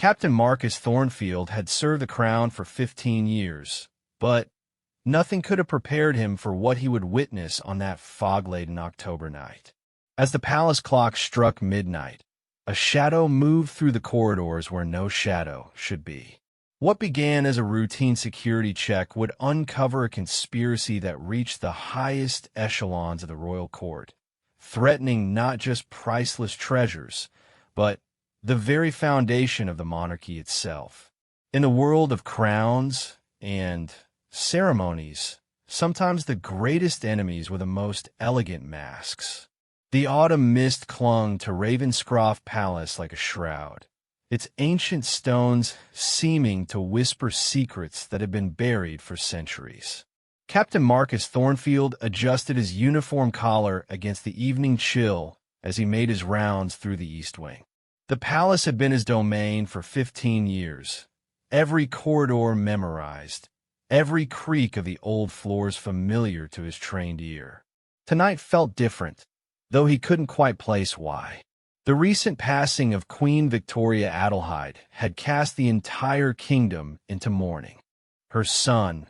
Captain Marcus Thornfield had served the crown for 15 years, but nothing could have prepared him for what he would witness on that fog-laden October night. As the palace clock struck midnight, a shadow moved through the corridors where no shadow should be. What began as a routine security check would uncover a conspiracy that reached the highest echelons of the royal court, threatening not just priceless treasures, but the very foundation of the monarchy itself. In the world of crowns and ceremonies, sometimes the greatest enemies were the most elegant masks. The autumn mist clung to Ravenscroft Palace like a shroud, its ancient stones seeming to whisper secrets that had been buried for centuries. Captain Marcus Thornfield adjusted his uniform collar against the evening chill as he made his rounds through the East Wing. The palace had been his domain for 15 years, every corridor memorized, every creak of the old floors familiar to his trained ear. Tonight felt different, though he couldn't quite place why. The recent passing of Queen Victoria Adelheid had cast the entire kingdom into mourning. Her son,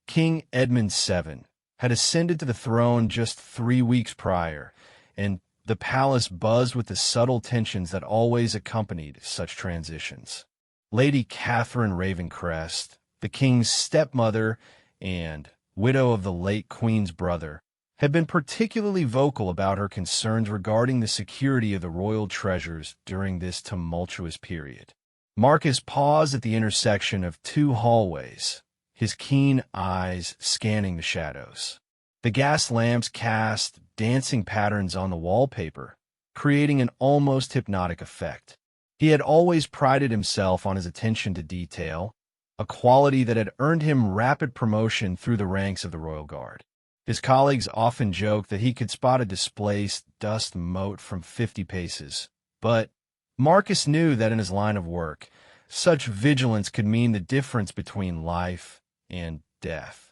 King Edmund VII, had ascended to the throne just 3 weeks prior, and the palace buzzed with the subtle tensions that always accompanied such transitions. Lady Catherine Ravencrest, the king's stepmother and widow of the late queen's brother, had been particularly vocal about her concerns regarding the security of the royal treasures during this tumultuous period. Marcus paused at the intersection of 2 hallways, his keen eyes scanning the shadows. The gas lamps cast dancing patterns on the wallpaper, creating an almost hypnotic effect. He had always prided himself on his attention to detail, a quality that had earned him rapid promotion through the ranks of the Royal Guard. His colleagues often joked that he could spot a displaced dust mote from 50 paces, but Marcus knew that in his line of work, such vigilance could mean the difference between life and death.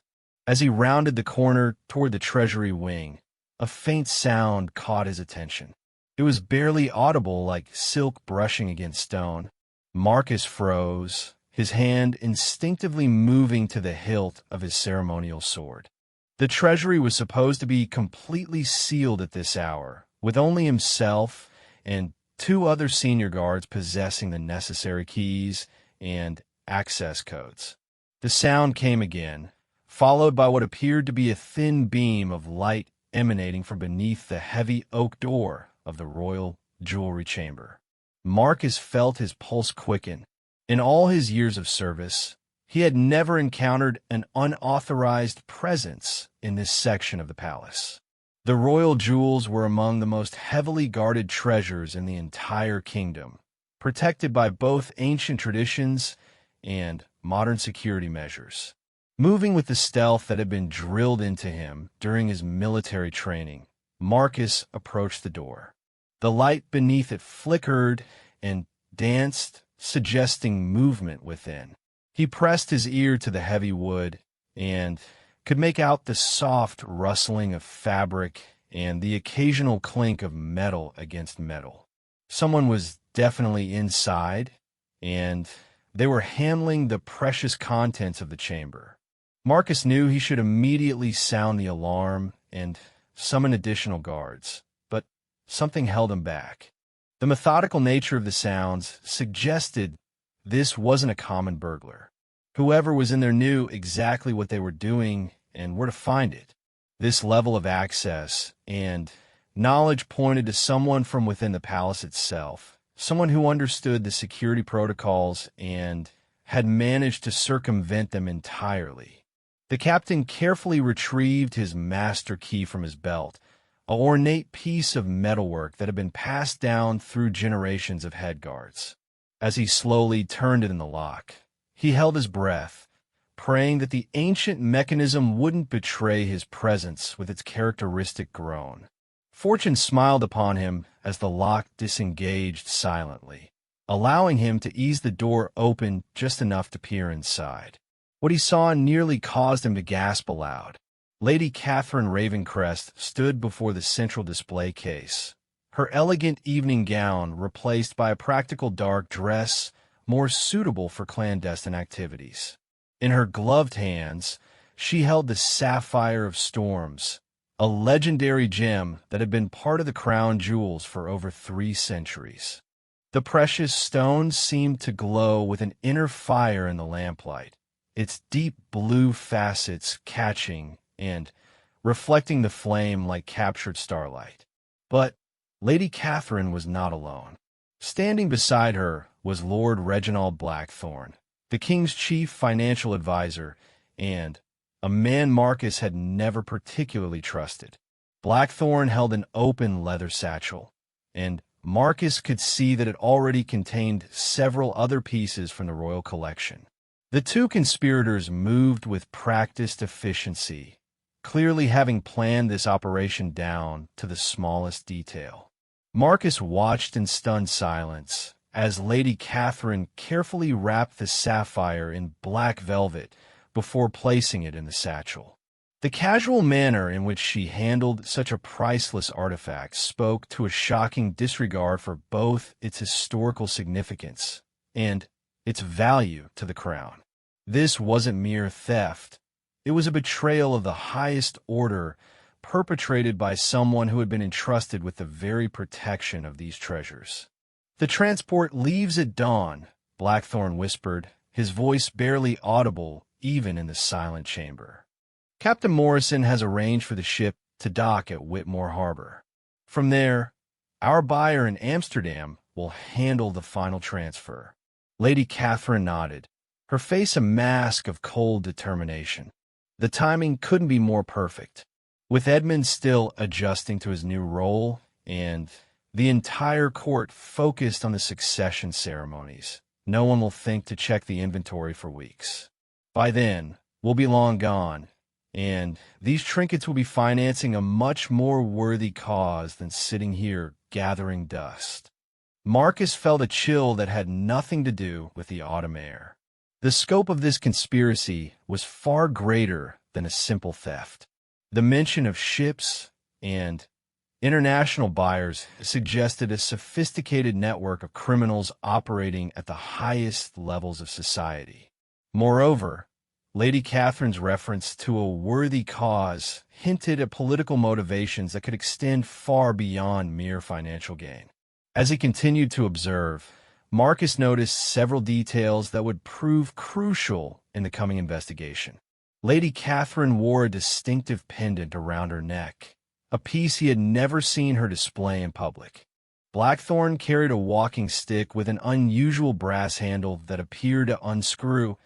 As he rounded the corner toward the Treasury wing, a faint sound caught his attention. It was barely audible, like silk brushing against stone. Marcus froze, his hand instinctively moving to the hilt of his ceremonial sword. The treasury was supposed to be completely sealed at this hour, with only himself and 2 other senior guards possessing the necessary keys and access codes. The sound came again, followed by what appeared to be a thin beam of light emanating from beneath the heavy oak door of the royal jewelry chamber. Marcus felt his pulse quicken. In all his years of service, he had never encountered an unauthorized presence in this section of the palace. The royal jewels were among the most heavily guarded treasures in the entire kingdom, protected by both ancient traditions and modern security measures. Moving with the stealth that had been drilled into him during his military training, Marcus approached the door. The light beneath it flickered and danced, suggesting movement within. He pressed his ear to the heavy wood and could make out the soft rustling of fabric and the occasional clink of metal against metal. Someone was definitely inside, and they were handling the precious contents of the chamber. Marcus knew he should immediately sound the alarm and summon additional guards, but something held him back. The methodical nature of the sounds suggested this wasn't a common burglar. Whoever was in there knew exactly what they were doing and where to find it. This level of access and knowledge pointed to someone from within the palace itself, someone who understood the security protocols and had managed to circumvent them entirely. The captain carefully retrieved his master key from his belt, an ornate piece of metalwork that had been passed down through generations of head guards. As he slowly turned it in the lock, he held his breath, praying that the ancient mechanism wouldn't betray his presence with its characteristic groan. Fortune smiled upon him as the lock disengaged silently, allowing him to ease the door open just enough to peer inside. What he saw nearly caused him to gasp aloud. Lady Catherine Ravencrest stood before the central display case, her elegant evening gown replaced by a practical dark dress more suitable for clandestine activities. In her gloved hands, she held the Sapphire of Storms, a legendary gem that had been part of the crown jewels for over 3 centuries. The precious stone seemed to glow with an inner fire in the lamplight, its deep blue facets catching and reflecting the flame like captured starlight. But Lady Catherine was not alone. Standing beside her was Lord Reginald Blackthorne, the king's chief financial advisor, and a man Marcus had never particularly trusted. Blackthorne held an open leather satchel, and Marcus could see that it already contained several other pieces from the royal collection. The two conspirators moved with practiced efficiency, clearly having planned this operation down to the smallest detail. Marcus watched in stunned silence as Lady Catherine carefully wrapped the sapphire in black velvet before placing it in the satchel. The casual manner in which she handled such a priceless artifact spoke to a shocking disregard for both its historical significance and its value to the crown. This wasn't mere theft. It was a betrayal of the highest order perpetrated by someone who had been entrusted with the very protection of these treasures. "The transport leaves at dawn," Blackthorne whispered, his voice barely audible even in the silent chamber. "Captain Morrison has arranged for the ship to dock at Whitmore Harbor. From there, our buyer in Amsterdam will handle the final transfer." Lady Catherine nodded, her face a mask of cold determination. The timing couldn't be more perfect. With Edmund still adjusting to his new role and the entire court focused on the succession ceremonies, no one will think to check the inventory for weeks. By then, we'll be long gone, and these trinkets will be financing a much more worthy cause than sitting here gathering dust. Marcus felt a chill that had nothing to do with the autumn air. The scope of this conspiracy was far greater than a simple theft. The mention of ships and international buyers suggested a sophisticated network of criminals operating at the highest levels of society. Moreover, Lady Catherine's reference to a worthy cause hinted at political motivations that could extend far beyond mere financial gain. As he continued to observe, Marcus noticed several details that would prove crucial in the coming investigation. Lady Catherine wore a distinctive pendant around her neck, a piece he had never seen her display in public. Blackthorne carried a walking stick with an unusual brass handle that appeared to unscrew,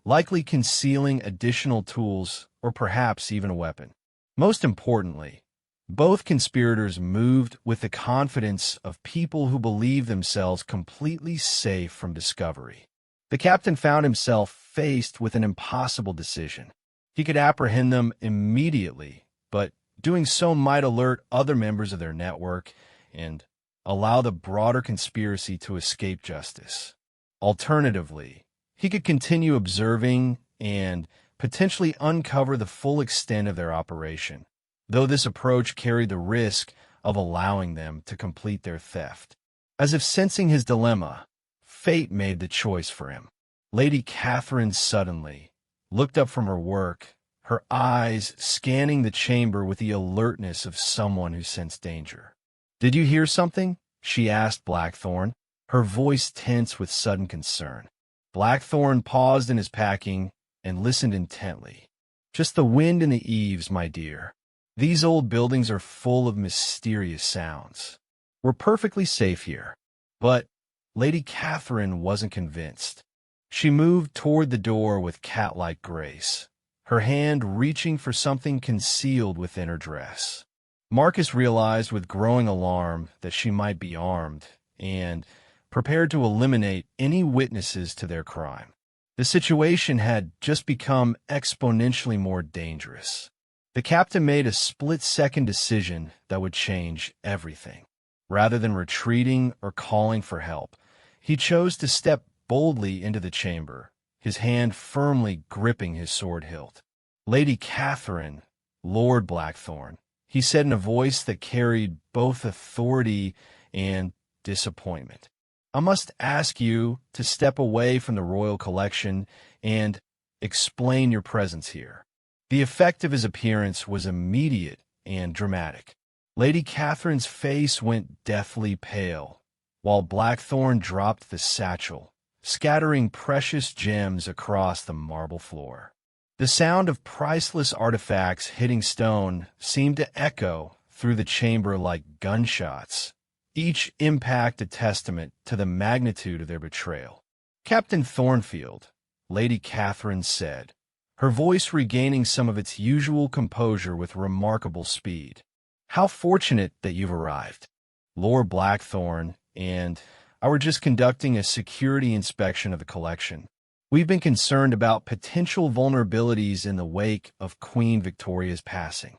likely concealing additional tools or perhaps even a weapon. Most importantly, both conspirators moved with the confidence of people who believe themselves completely safe from discovery. The captain found himself faced with an impossible decision. He could apprehend them immediately, but doing so might alert other members of their network and allow the broader conspiracy to escape justice. Alternatively, he could continue observing and potentially uncover the full extent of their operation, though this approach carried the risk of allowing them to complete their theft. As if sensing his dilemma, fate made the choice for him. Lady Catherine suddenly looked up from her work, her eyes scanning the chamber with the alertness of someone who sensed danger. "Did you hear something?" she asked Blackthorne, her voice tense with sudden concern. Blackthorne paused in his packing and listened intently. "Just the wind in the eaves, my dear. These old buildings are full of mysterious sounds. We're perfectly safe here." But Lady Catherine wasn't convinced. She moved toward the door with cat-like grace, her hand reaching for something concealed within her dress. Marcus realized with growing alarm that she might be armed and prepared to eliminate any witnesses to their crime. The situation had just become exponentially more dangerous. The captain made a split-second decision that would change everything. Rather than retreating or calling for help, he chose to step boldly into the chamber, his hand firmly gripping his sword hilt. "Lady Catherine, Lord Blackthorne," he said in a voice that carried both authority and disappointment. I must ask you to step away from the royal collection and explain your presence here." The effect of his appearance was immediate and dramatic. Lady Catherine's face went deathly pale, while Blackthorn dropped the satchel, scattering precious gems across the marble floor. The sound of priceless artifacts hitting stone seemed to echo through the chamber like gunshots, each impact a testament to the magnitude of their betrayal. "Captain Thornfield," Lady Catherine said, her voice regaining some of its usual composure with remarkable speed. "How fortunate that you've arrived. Lord Blackthorn and I were just conducting a security inspection of the collection. We've been concerned about potential vulnerabilities in the wake of Queen Victoria's passing."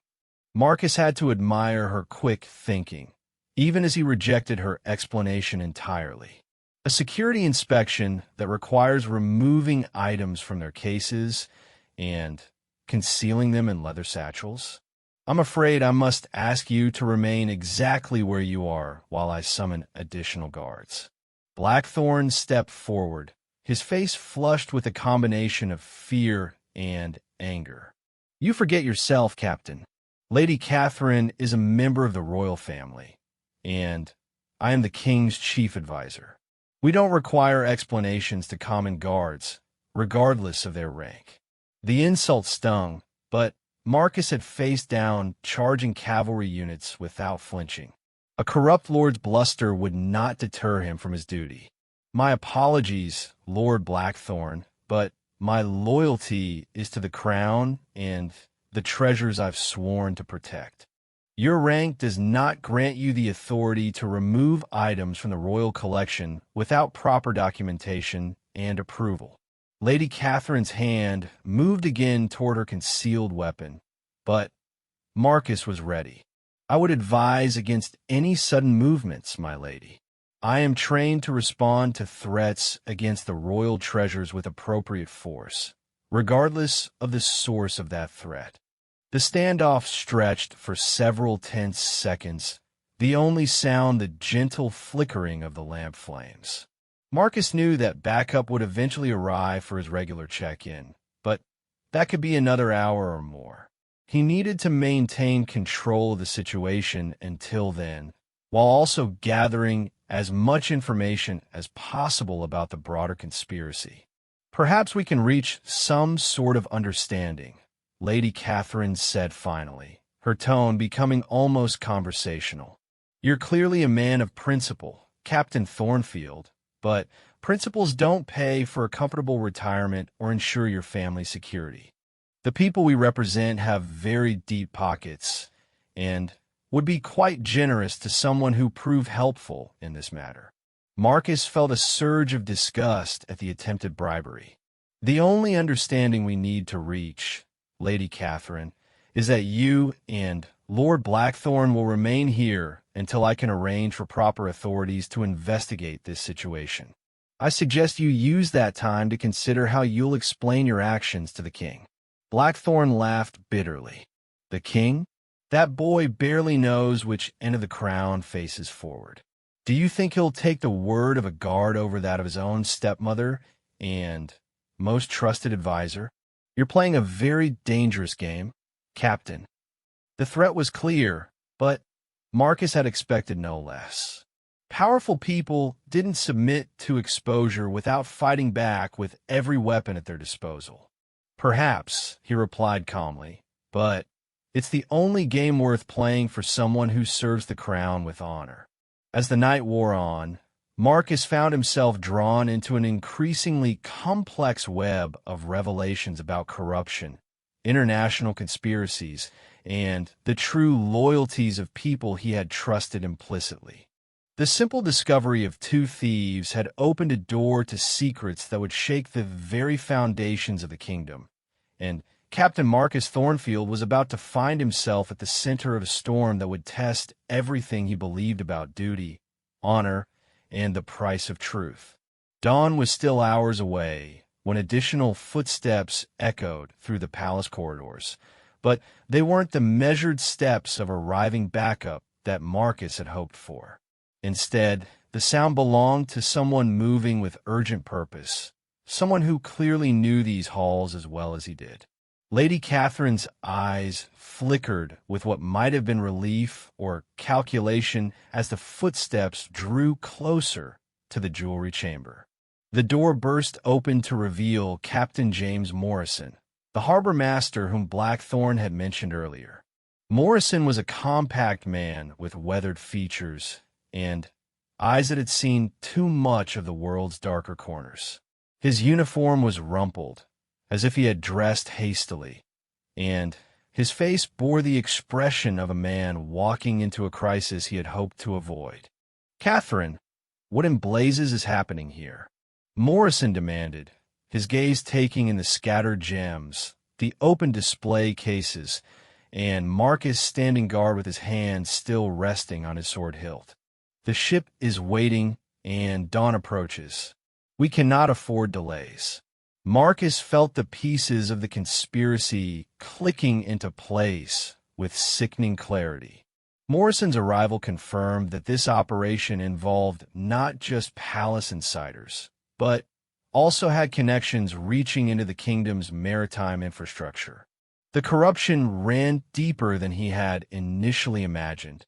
Marcus had to admire her quick thinking, even as he rejected her explanation entirely. A security inspection that requires removing items from their cases and concealing them in leather satchels? "I'm afraid I must ask you to remain exactly where you are while I summon additional guards." Blackthorn stepped forward, his face flushed with a combination of fear and anger. "You forget yourself, Captain. Lady Catherine is a member of the royal family, and I am the king's chief advisor. We don't require explanations to common guards, regardless of their rank." The insult stung, but Marcus had faced down charging cavalry units without flinching. A corrupt lord's bluster would not deter him from his duty. "My apologies, Lord Blackthorn, but my loyalty is to the crown and the treasures I've sworn to protect. Your rank does not grant you the authority to remove items from the royal collection without proper documentation and approval." Lady Catherine's hand moved again toward her concealed weapon, but Marcus was ready. "I would advise against any sudden movements, my lady. I am trained to respond to threats against the royal treasures with appropriate force, regardless of the source of that threat." The standoff stretched for several tense seconds, the only sound the gentle flickering of the lamp flames. Marcus knew that backup would eventually arrive for his regular check-in, but that could be another hour or more. He needed to maintain control of the situation until then, while also gathering as much information as possible about the broader conspiracy. "Perhaps we can reach some sort of understanding," Lady Catherine said finally, her tone becoming almost conversational. "You're clearly a man of principle, Captain Thornfield, but principles don't pay for a comfortable retirement or ensure your family's security. The people we represent have very deep pockets and would be quite generous to someone who proved helpful in this matter." Marcus felt a surge of disgust at the attempted bribery. "The only understanding we need to reach, Lady Catherine, is that you and Lord Blackthorn will remain here until I can arrange for proper authorities to investigate this situation. I suggest you use that time to consider how you'll explain your actions to the king." Blackthorn laughed bitterly. "The king? That boy barely knows which end of the crown faces forward. Do you think he'll take the word of a guard over that of his own stepmother and most trusted advisor? You're playing a very dangerous game, Captain." The threat was clear, but Marcus had expected no less. Powerful people didn't submit to exposure without fighting back with every weapon at their disposal. "Perhaps," he replied calmly, "but it's the only game worth playing for someone who serves the crown with honor." As the night wore on, Marcus found himself drawn into an increasingly complex web of revelations about corruption, international conspiracies, and the true loyalties of people he had trusted implicitly. The simple discovery of two thieves had opened a door to secrets that would shake the very foundations of the kingdom, and Captain Marcus Thornfield was about to find himself at the center of a storm that would test everything he believed about duty, honor, and the price of truth. Dawn was still hours away when additional footsteps echoed through the palace corridors, but they weren't the measured steps of arriving backup that Marcus had hoped for. Instead, The sound belonged to someone moving with urgent purpose, someone who clearly knew these halls as well as he did. Lady Catherine's eyes flickered with what might have been relief or calculation as the footsteps drew closer to the jewelry chamber. The door burst open to reveal Captain James Morrison, the harbor master whom Blackthorne had mentioned earlier. Morrison was a compact man with weathered features and eyes that had seen too much of the world's darker corners. His uniform was rumpled, as if he had dressed hastily, and his face bore the expression of a man walking into a crisis he had hoped to avoid. "Catherine, what in blazes is happening here?" Morrison demanded, his gaze taking in the scattered gems, the open display cases, and Marcus standing guard with his hand still resting on his sword hilt. "The ship is waiting, and dawn approaches. We cannot afford delays." Marcus felt the pieces of the conspiracy clicking into place with sickening clarity. Morrison's arrival confirmed that this operation involved not just palace insiders, but also had connections reaching into the kingdom's maritime infrastructure. The corruption ran deeper than he had initially imagined,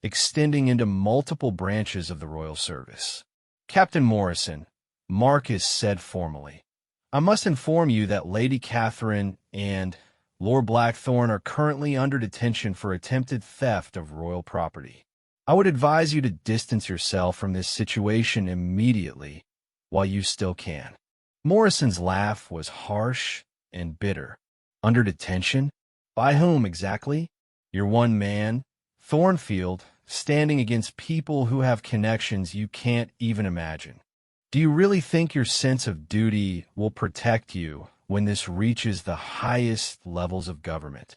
extending into multiple branches of the royal service. "Captain Morrison," Marcus said formally, "I must inform you that Lady Catherine and Lord Blackthorne are currently under detention for attempted theft of royal property. I would advise you to distance yourself from this situation immediately while you still can." Morrison's laugh was harsh and bitter. "Under detention? By whom exactly?" "Your one man, Thornfield, standing against people who have connections you can't even imagine. Do you really think your sense of duty will protect you when this reaches the highest levels of government?"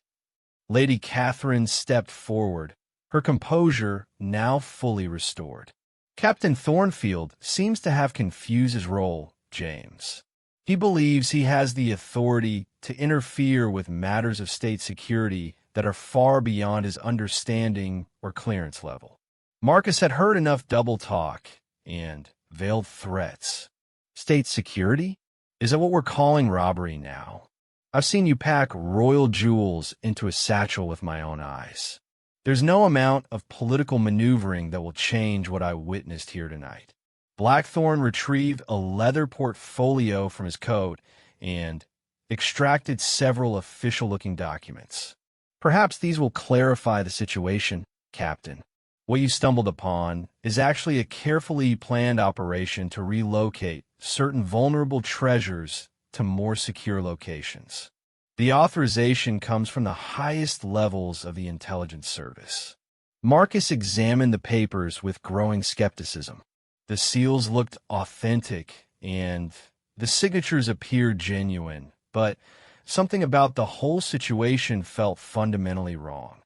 Lady Catherine stepped forward, her composure now fully restored. "Captain Thornfield seems to have confused his role, James. He believes he has the authority to interfere with matters of state security that are far beyond his understanding or clearance level." Marcus had heard enough double talk and veiled threats. "State security? Is that what we're calling robbery now? I've seen you pack royal jewels into a satchel with my own eyes. There's no amount of political maneuvering that will change what I witnessed here tonight." Blackthorne retrieved a leather portfolio from his coat and extracted several official-looking documents. "Perhaps these will clarify the situation, Captain. What you stumbled upon is actually a carefully planned operation to relocate certain vulnerable treasures to more secure locations. The authorization comes from the highest levels of the intelligence service." Marcus examined the papers with growing skepticism. The seals looked authentic, and the signatures appeared genuine, but something about the whole situation felt fundamentally wrong.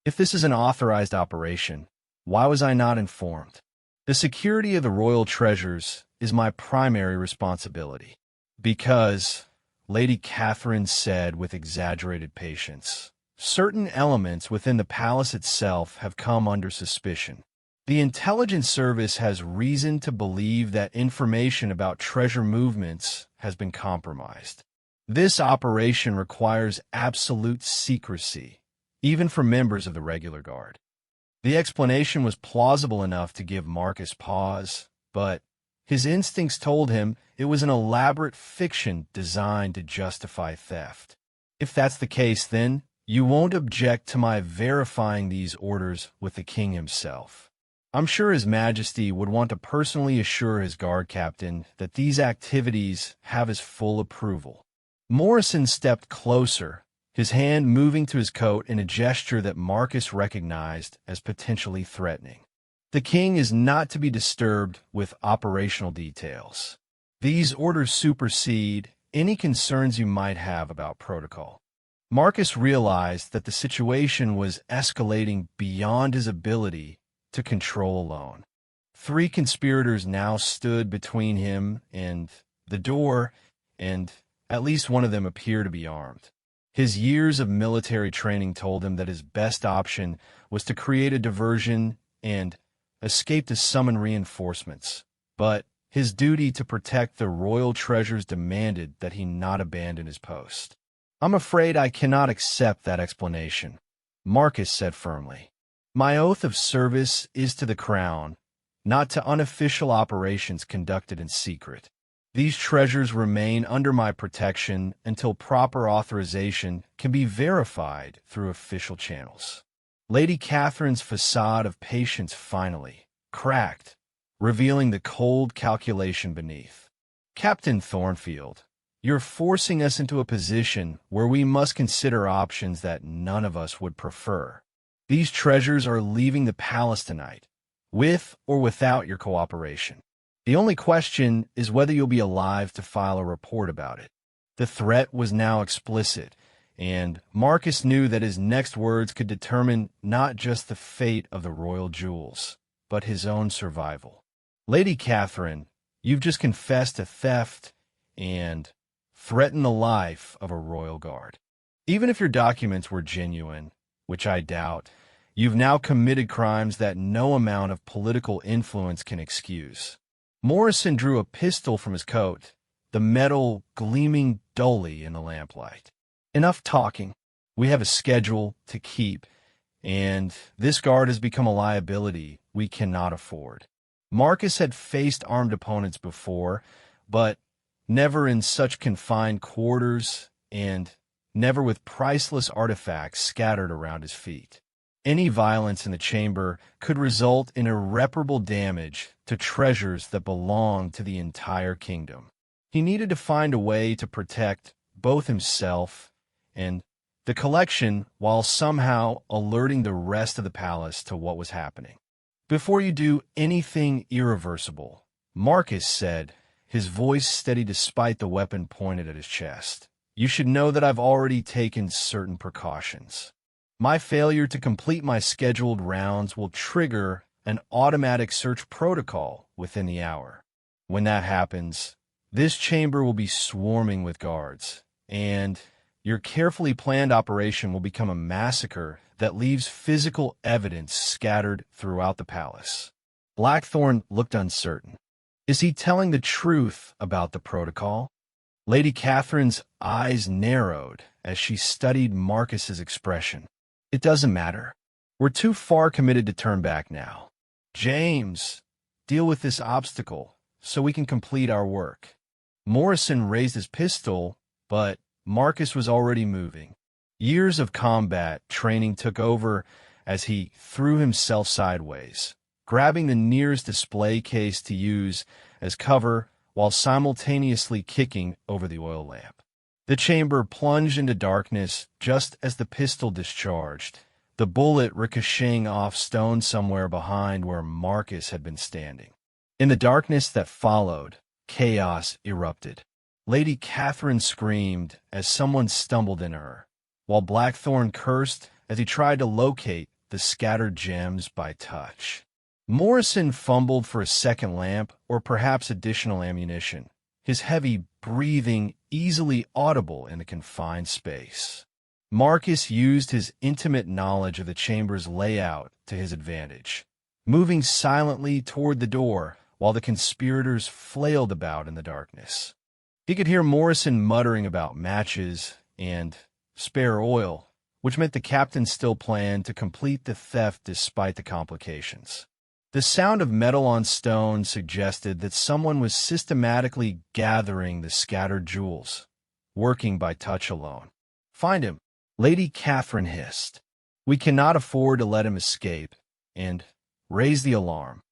"If this is an authorized operation, why was I not informed? The security of the royal treasures is my primary responsibility." "Because," Lady Catherine said with exaggerated patience, "certain elements within the palace itself have come under suspicion. The intelligence service has reason to believe that information about treasure movements has been compromised. This operation requires absolute secrecy, even for members of the regular guard." The explanation was plausible enough to give Marcus pause, but his instincts told him it was an elaborate fiction designed to justify theft. "If that's the case, then you won't object to my verifying these orders with the king himself. I'm sure His Majesty would want to personally assure his guard captain that these activities have his full approval." Morrison stepped closer, his hand moving to his coat in a gesture that Marcus recognized as potentially threatening. "The king is not to be disturbed with operational details. These orders supersede any concerns you might have about protocol." Marcus realized that the situation was escalating beyond his ability to control alone. 3 conspirators now stood between him and the door, and at least one of them appeared to be armed. His years of military training told him that his best option was to create a diversion and escaped to summon reinforcements, but his duty to protect the royal treasures demanded that he not abandon his post. "I'm afraid I cannot accept that explanation," Marcus said firmly. "My oath of service is to the crown, not to unofficial operations conducted in secret. These treasures remain under my protection until proper authorization can be verified through official channels." Lady Catherine's facade of patience finally cracked, revealing the cold calculation beneath. "Captain Thornfield, you're forcing us into a position where we must consider options that none of us would prefer. These treasures are leaving the palace tonight, with or without your cooperation. The only question is whether you'll be alive to file a report about it." The threat was now explicit, and Marcus knew that his next words could determine not just the fate of the royal jewels, but his own survival. "Lady Catherine, you've just confessed to theft and threatened the life of a royal guard. Even if your documents were genuine, which I doubt, you've now committed crimes that no amount of political influence can excuse." Morrison drew a pistol from his coat, the metal gleaming dully in the lamplight. "Enough talking. We have a schedule to keep, and this guard has become a liability we cannot afford." Marcus had faced armed opponents before, but never in such confined quarters and never with priceless artifacts scattered around his feet. Any violence in the chamber could result in irreparable damage to treasures that belonged to the entire kingdom. He needed to find a way to protect both himself and the collection while somehow alerting the rest of the palace to what was happening. "Before you do anything irreversible," Marcus said, his voice steady despite the weapon pointed at his chest, "you should know that I've already taken certain precautions. My failure to complete my scheduled rounds will trigger an automatic search protocol within the hour. When that happens, this chamber will be swarming with guards, and your carefully planned operation will become a massacre that leaves physical evidence scattered throughout the palace." Blackthorn looked uncertain. Is he telling the truth about the protocol? Lady Catherine's eyes narrowed as she studied Marcus's expression. "It doesn't matter. We're too far committed to turn back now. James, deal with this obstacle so we can complete our work." Morrison raised his pistol, but Marcus was already moving. Years of combat training took over as he threw himself sideways, grabbing the nearest display case to use as cover while simultaneously kicking over the oil lamp. The chamber plunged into darkness just as the pistol discharged, the bullet ricocheting off stone somewhere behind where Marcus had been standing. In the darkness that followed, chaos erupted. Lady Catherine screamed as someone stumbled into her, while Blackthorn cursed as he tried to locate the scattered gems by touch. Morrison fumbled for a second lamp or perhaps additional ammunition, his heavy breathing easily audible in the confined space. Marcus used his intimate knowledge of the chamber's layout to his advantage, moving silently toward the door while the conspirators flailed about in the darkness. He could hear Morrison muttering about matches and spare oil, which meant the captain still planned to complete the theft despite the complications. The sound of metal on stone suggested that someone was systematically gathering the scattered jewels, working by touch alone. "Find him," Lady Catherine hissed. "We cannot afford to let him escape," and raised the alarm.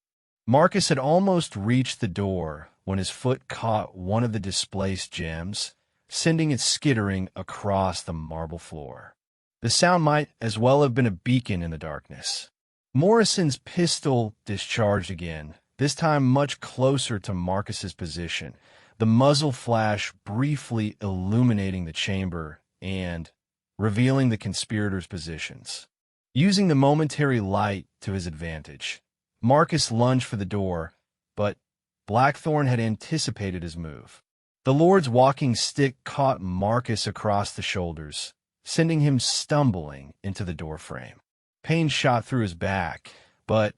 Marcus had almost reached the door when his foot caught one of the displaced gems, sending it skittering across the marble floor. The sound might as well have been a beacon in the darkness. Morrison's pistol discharged again, this time much closer to Marcus's position, the muzzle flash briefly illuminating the chamber and revealing the conspirators' positions. Using the momentary light to his advantage, Marcus lunged for the door, but Blackthorn had anticipated his move. The Lord's walking stick caught Marcus across the shoulders, sending him stumbling into the doorframe. Pain shot through his back, but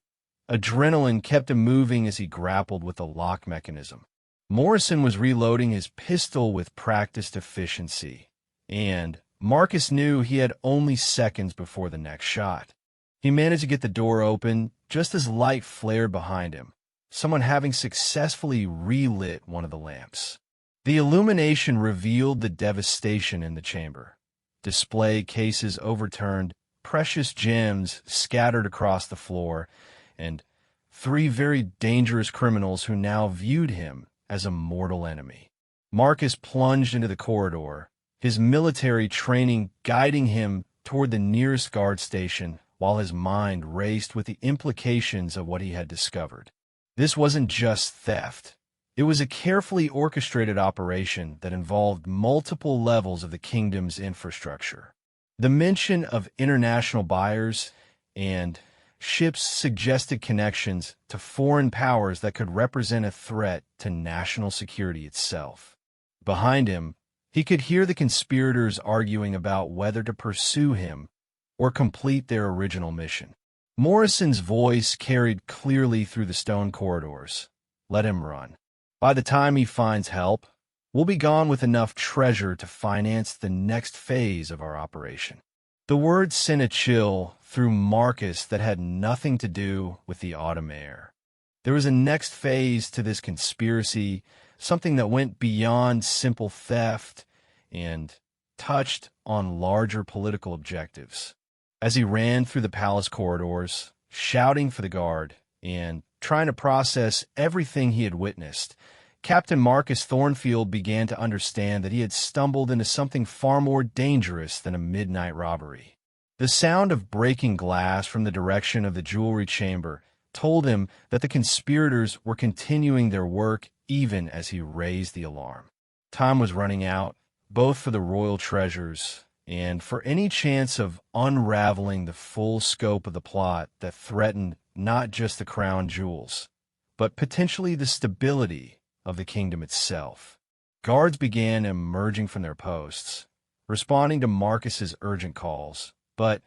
Adrenaline kept him moving as he grappled with the lock mechanism. Morrison was reloading his pistol with practiced efficiency, and Marcus knew he had only seconds before the next shot. He managed to get the door open just as light flared behind him, someone having successfully relit one of the lamps. The illumination revealed the devastation in the chamber. Display cases overturned, precious gems scattered across the floor, and 3 very dangerous criminals who now viewed him as a mortal enemy. Marcus plunged into the corridor, his military training guiding him toward the nearest guard station while his mind raced with the implications of what he had discovered. This wasn't just theft. It was a carefully orchestrated operation that involved multiple levels of the kingdom's infrastructure. The mention of international buyers and ships suggested connections to foreign powers that could represent a threat to national security itself. Behind him, he could hear the conspirators arguing about whether to pursue him or complete their original mission. Morrison's voice carried clearly through the stone corridors. Let him run. By the time he finds help, we'll be gone with enough treasure to finance the next phase of our operation. The words sent a chill through Marcus that had nothing to do with the autumn air. There was a next phase to this conspiracy, something that went beyond simple theft and touched on larger political objectives. As he ran through the palace corridors, shouting for the guard and trying to process everything he had witnessed, Captain Marcus Thornfield began to understand that he had stumbled into something far more dangerous than a midnight robbery. The sound of breaking glass from the direction of the jewelry chamber told him that the conspirators were continuing their work even as he raised the alarm. Time was running out, both for the royal treasures and for any chance of unraveling the full scope of the plot that threatened not just the crown jewels, but potentially the stability of the kingdom itself. Guards began emerging from their posts, responding to Marcus's urgent calls, but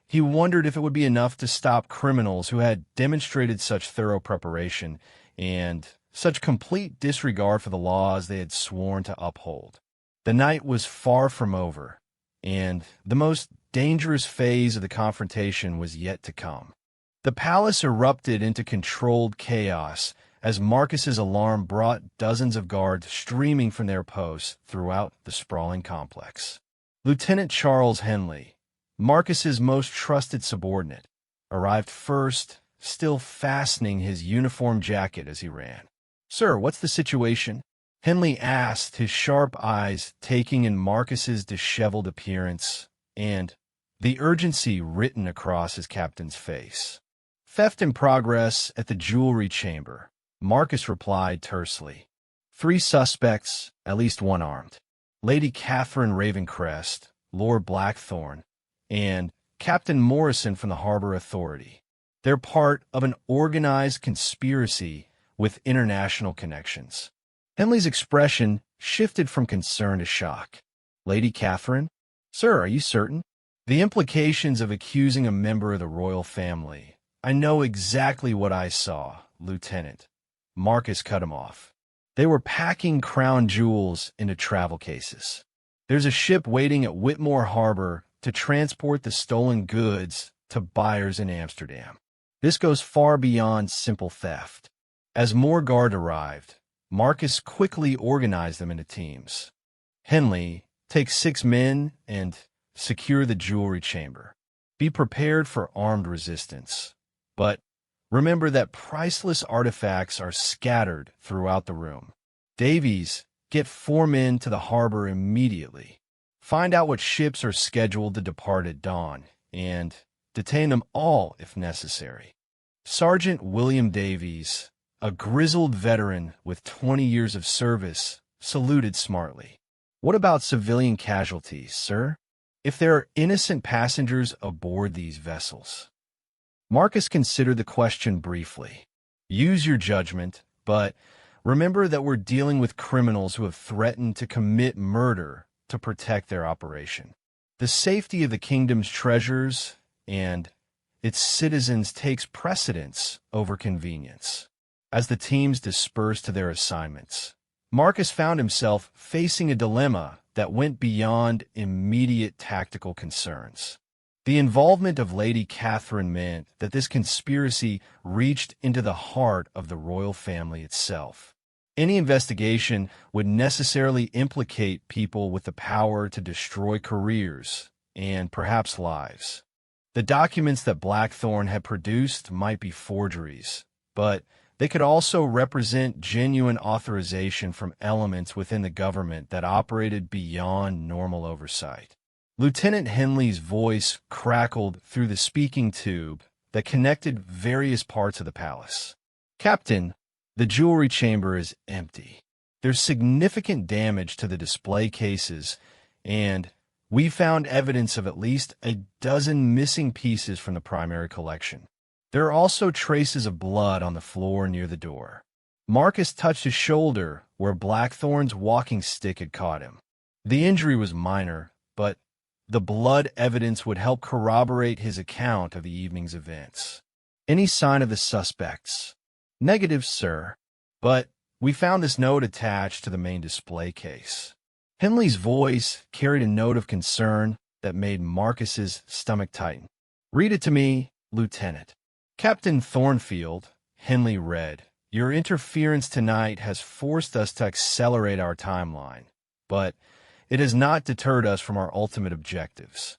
he wondered if it would be enough to stop criminals who had demonstrated such thorough preparation and such complete disregard for the laws they had sworn to uphold. The night was far from over, and the most dangerous phase of the confrontation was yet to come. The palace erupted into controlled chaos as Marcus's alarm brought dozens of guards streaming from their posts throughout the sprawling complex. Lieutenant Charles Henley, Marcus's most trusted subordinate, arrived first, still fastening his uniform jacket as he ran. "Sir, what's the situation?" Henley asked, his sharp eyes taking in Marcus's disheveled appearance and the urgency written across his captain's face. "Theft in progress at the jewelry chamber," Marcus replied tersely. 3 suspects, at least 1 armed. Lady Catherine Ravencrest, Lord Blackthorn, and Captain Morrison from the Harbor Authority. They're part of an organized conspiracy with international connections. Henley's expression shifted from concern to shock. "Lady Catherine? Sir, are you certain?" "The implications of accusing a member of the royal family. I know exactly what I saw, Lieutenant." Marcus cut him off. "They were packing crown jewels into travel cases. There's a ship waiting at Whitmore Harbor to transport the stolen goods to buyers in Amsterdam. This goes far beyond simple theft." As more guard arrived, Marcus quickly organized them into teams. "Henley, take 6 men and secure the jewelry chamber. Be prepared for armed resistance. But remember that priceless artifacts are scattered throughout the room. Davies, get 4 men to the harbor immediately. Find out what ships are scheduled to depart at dawn, and detain them all if necessary." Sergeant William Davies, a grizzled veteran with 20 years of service, saluted smartly. "What about civilian casualties, sir? If there are innocent passengers aboard these vessels?" Marcus considered the question briefly. "Use your judgment, but remember that we're dealing with criminals who have threatened to commit murder to protect their operation. The safety of the kingdom's treasures and its citizens takes precedence over convenience. As the teams dispersed to their assignments, Marcus found himself facing a dilemma that went beyond immediate tactical concerns. The involvement of Lady Catherine meant that this conspiracy reached into the heart of the royal family itself. Any investigation would necessarily implicate people with the power to destroy careers and perhaps lives. The documents that Blackthorn had produced might be forgeries, but they could also represent genuine authorization from elements within the government that operated beyond normal oversight. Lieutenant Henley's voice crackled through the speaking tube that connected various parts of the palace. "Captain, the jewelry chamber is empty. There's significant damage to the display cases, and we found evidence of at least a dozen missing pieces from the primary collection. There are also traces of blood on the floor near the door." Marcus touched his shoulder where Blackthorn's walking stick had caught him. The injury was minor, but the blood evidence would help corroborate his account of the evening's events. "Any sign of the suspects?" "Negative, sir. But we found this note attached to the main display case." Henley's voice carried a note of concern that made Marcus's stomach tighten. "Read it to me, Lieutenant." "Captain Thornfield," Henley read, "your interference tonight has forced us to accelerate our timeline, but it has not deterred us from our ultimate objectives.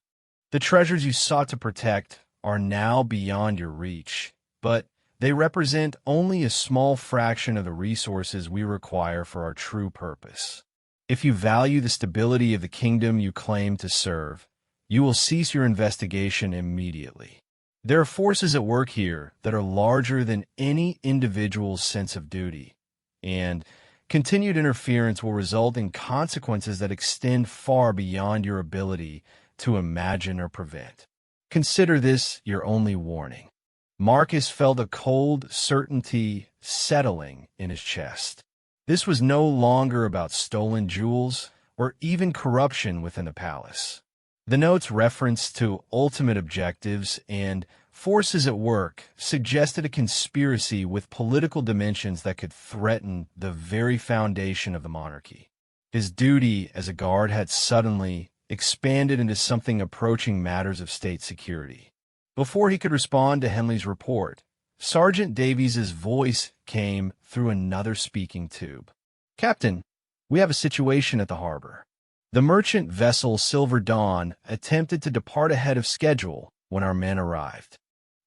The treasures you sought to protect are now beyond your reach, but they represent only a small fraction of the resources we require for our true purpose. If you value the stability of the kingdom you claim to serve, you will cease your investigation immediately. There are forces at work here that are larger than any individual's sense of duty, and continued interference will result in consequences that extend far beyond your ability to imagine or prevent. Consider this your only warning." Marcus felt a cold certainty settling in his chest. This was no longer about stolen jewels or even corruption within the palace. The note's reference to ultimate objectives and forces at work suggested a conspiracy with political dimensions that could threaten the very foundation of the monarchy. His duty as a guard had suddenly expanded into something approaching matters of state security. Before he could respond to Henley's report, Sergeant Davies's voice came through another speaking tube. "Captain, we have a situation at the harbor. The merchant vessel Silver Dawn attempted to depart ahead of schedule when our men arrived.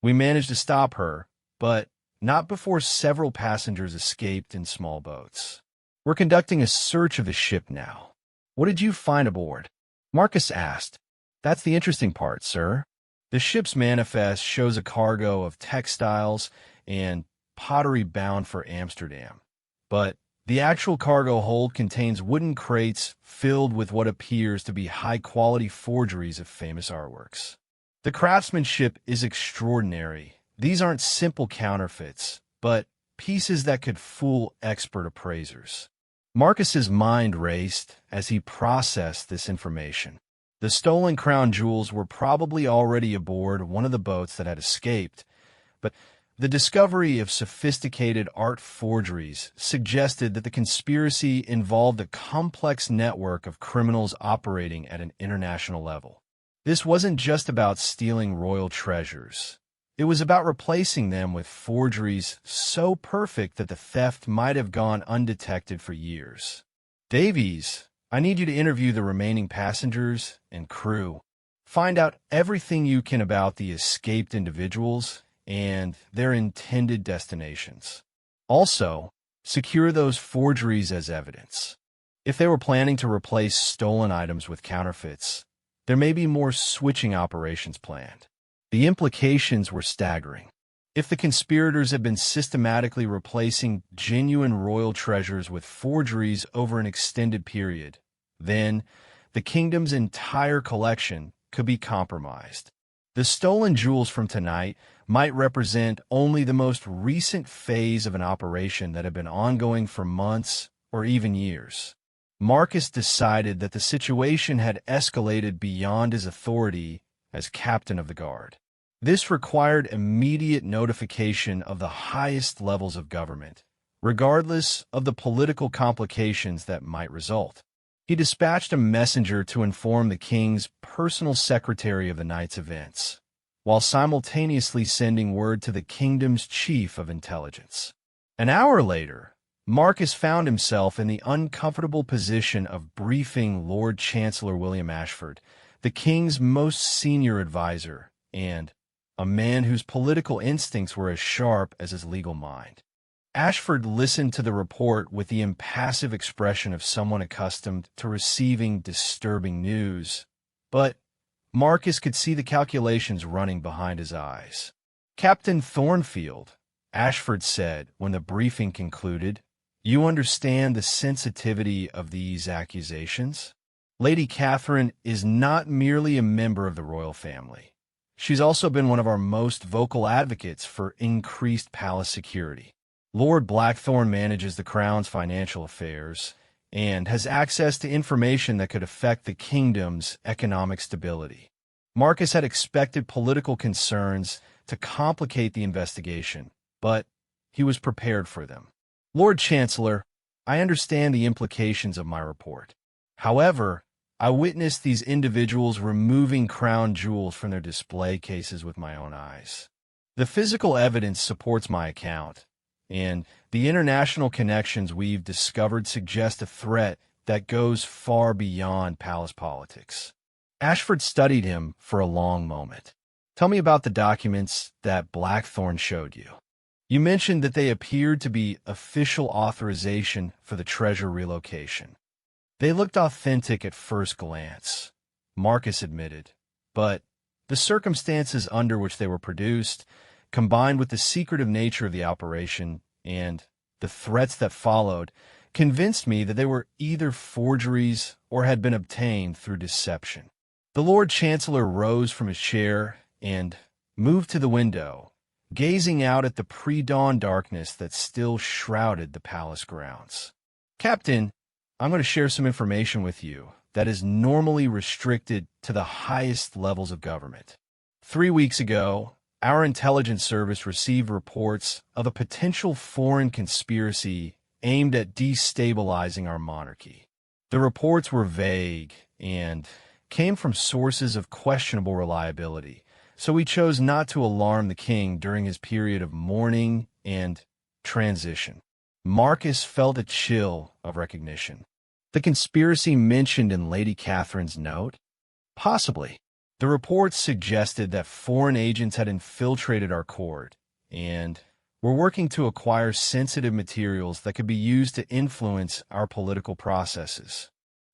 We managed to stop her, but not before several passengers escaped in small boats. We're conducting a search of the ship now." "What did you find aboard?" Marcus asked. "That's the interesting part, sir. The ship's manifest shows a cargo of textiles and pottery bound for Amsterdam, but the actual cargo hold contains wooden crates filled with what appears to be high-quality forgeries of famous artworks. The craftsmanship is extraordinary. These aren't simple counterfeits, but pieces that could fool expert appraisers." Marcus's mind raced as he processed this information. The stolen crown jewels were probably already aboard one of the boats that had escaped, but the discovery of sophisticated art forgeries suggested that the conspiracy involved a complex network of criminals operating at an international level. This wasn't just about stealing royal treasures. It was about replacing them with forgeries so perfect that the theft might have gone undetected for years. "Davies, I need you to interview the remaining passengers and crew. Find out everything you can about the escaped individuals and their intended destinations. Also, secure those forgeries as evidence. If they were planning to replace stolen items with counterfeits, there may be more switching operations planned." The implications were staggering. If the conspirators had been systematically replacing genuine royal treasures with forgeries over an extended period, then the kingdom's entire collection could be compromised. The stolen jewels from tonight might represent only the most recent phase of an operation that had been ongoing for months or even years. Marcus decided that the situation had escalated beyond his authority as captain of the guard. This required immediate notification of the highest levels of government, regardless of the political complications that might result. He dispatched a messenger to inform the king's personal secretary of the night's events, while simultaneously sending word to the kingdom's chief of intelligence. An hour later, Marcus found himself in the uncomfortable position of briefing Lord Chancellor William Ashford, the king's most senior advisor, and a man whose political instincts were as sharp as his legal mind. Ashford listened to the report with the impassive expression of someone accustomed to receiving disturbing news, but Marcus could see the calculations running behind his eyes. "Captain Thornfield," Ashford said when the briefing concluded, "you understand the sensitivity of these accusations? Lady Catherine is not merely a member of the royal family. She's also been one of our most vocal advocates for increased palace security. Lord Blackthorn manages the Crown's financial affairs and has access to information that could affect the kingdom's economic stability." Marcus had expected political concerns to complicate the investigation, but he was prepared for them. "Lord Chancellor, I understand the implications of my report. However, I witnessed these individuals removing crown jewels from their display cases with my own eyes. The physical evidence supports my account, and the international connections we've discovered suggest a threat that goes far beyond palace politics." Ashford studied him for a long moment. "Tell me about the documents that Blackthorn showed you. You mentioned that they appeared to be official authorization for the treasure relocation. They looked authentic at first glance," Marcus admitted, "but the circumstances under which they were produced, combined with the secretive nature of the operation and the threats that followed, convinced me that they were either forgeries or had been obtained through deception." The Lord Chancellor rose from his chair and moved to the window, gazing out at the pre-dawn darkness that still shrouded the palace grounds. "Captain, I'm going to share some information with you that is normally restricted to the highest levels of government. 3 weeks ago, our intelligence service received reports of a potential foreign conspiracy aimed at destabilizing our monarchy. The reports were vague and came from sources of questionable reliability, so we chose not to alarm the king during his period of mourning and transition." Marcus felt a chill of recognition. The conspiracy mentioned in Lady Catherine's note? Possibly. The reports suggested that foreign agents had infiltrated our court and were working to acquire sensitive materials that could be used to influence our political processes.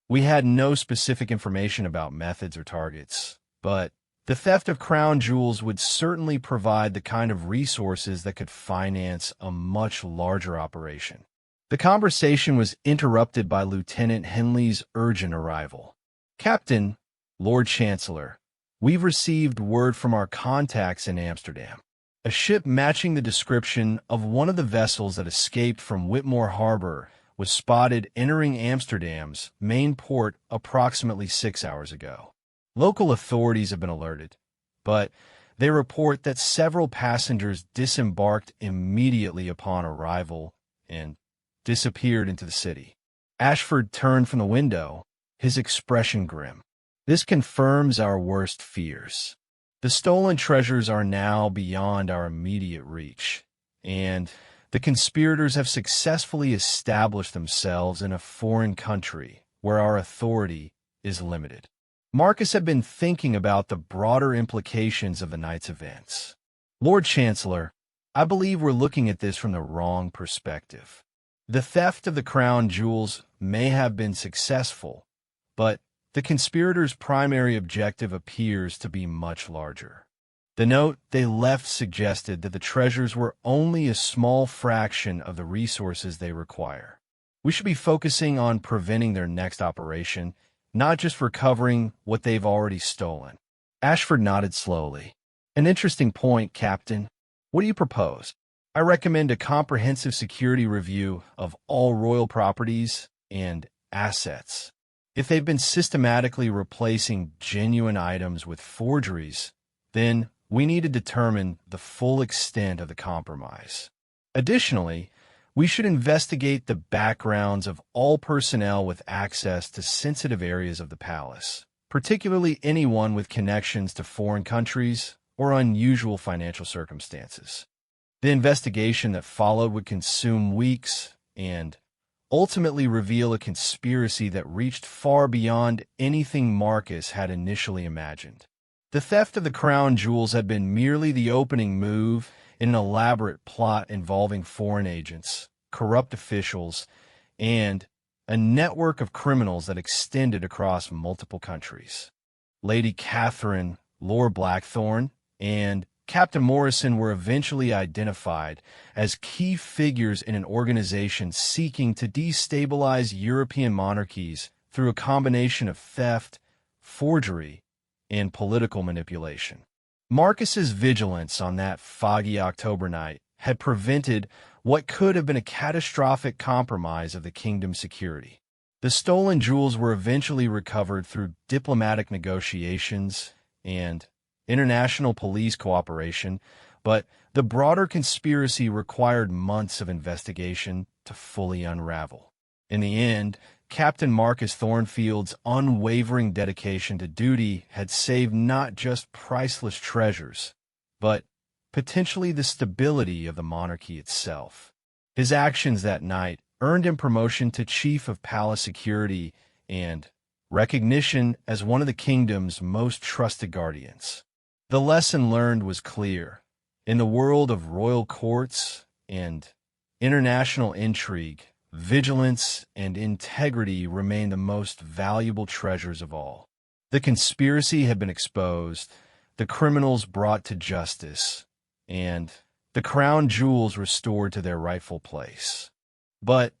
We had no specific information about methods or targets, but the theft of crown jewels would certainly provide the kind of resources that could finance a much larger operation. The conversation was interrupted by Lieutenant Henley's urgent arrival. "Captain, Lord Chancellor, we've received word from our contacts in Amsterdam. A ship matching the description of one of the vessels that escaped from Whitmore Harbor was spotted entering Amsterdam's main port approximately 6 hours ago. Local authorities have been alerted, but they report that several passengers disembarked immediately upon arrival and disappeared into the city." Ashford turned from the window, his expression grim. "This confirms our worst fears. The stolen treasures are now beyond our immediate reach, and the conspirators have successfully established themselves in a foreign country where our authority is limited." Marcus had been thinking about the broader implications of the night's events. "Lord Chancellor, I believe we're looking at this from the wrong perspective. The theft of the crown jewels may have been successful, but the conspirators' primary objective appears to be much larger. The note they left suggested that the treasures were only a small fraction of the resources they require. We should be focusing on preventing their next operation, not just recovering what they've already stolen." Ashford nodded slowly. "An interesting point, Captain. What do you propose?" "I recommend a comprehensive security review of all royal properties and assets. If they've been systematically replacing genuine items with forgeries, then we need to determine the full extent of the compromise. Additionally, we should investigate the backgrounds of all personnel with access to sensitive areas of the palace, particularly anyone with connections to foreign countries or unusual financial circumstances. The investigation that followed would consume weeks and ultimately reveal a conspiracy that reached far beyond anything Marcus had initially imagined. The theft of the crown jewels had been merely the opening move in an elaborate plot involving foreign agents, corrupt officials, and a network of criminals that extended across multiple countries. Lady Catherine, Lord Blackthorne, and Captain Morrison were eventually identified as key figures in an organization seeking to destabilize European monarchies through a combination of theft, forgery, and political manipulation. Marcus's vigilance on that foggy October night had prevented what could have been a catastrophic compromise of the kingdom's security. The stolen jewels were eventually recovered through diplomatic negotiations and international police cooperation, but the broader conspiracy required months of investigation to fully unravel. In the end, Captain Marcus Thornfield's unwavering dedication to duty had saved not just priceless treasures, but potentially the stability of the monarchy itself. His actions that night earned him promotion to Chief of Palace Security and recognition as one of the kingdom's most trusted guardians. The lesson learned was clear. In the world of royal courts and international intrigue, vigilance and integrity remain the most valuable treasures of all. The conspiracy had been exposed, the criminals brought to justice, and the crown jewels restored to their rightful place. But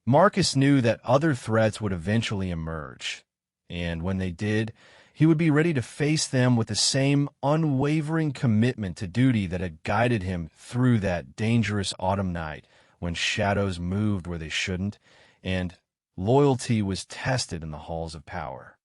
Marcus knew that other threats would eventually emerge, and when they did, he would be ready to face them with the same unwavering commitment to duty that had guided him through that dangerous autumn night when shadows moved where they shouldn't, and loyalty was tested in the halls of power.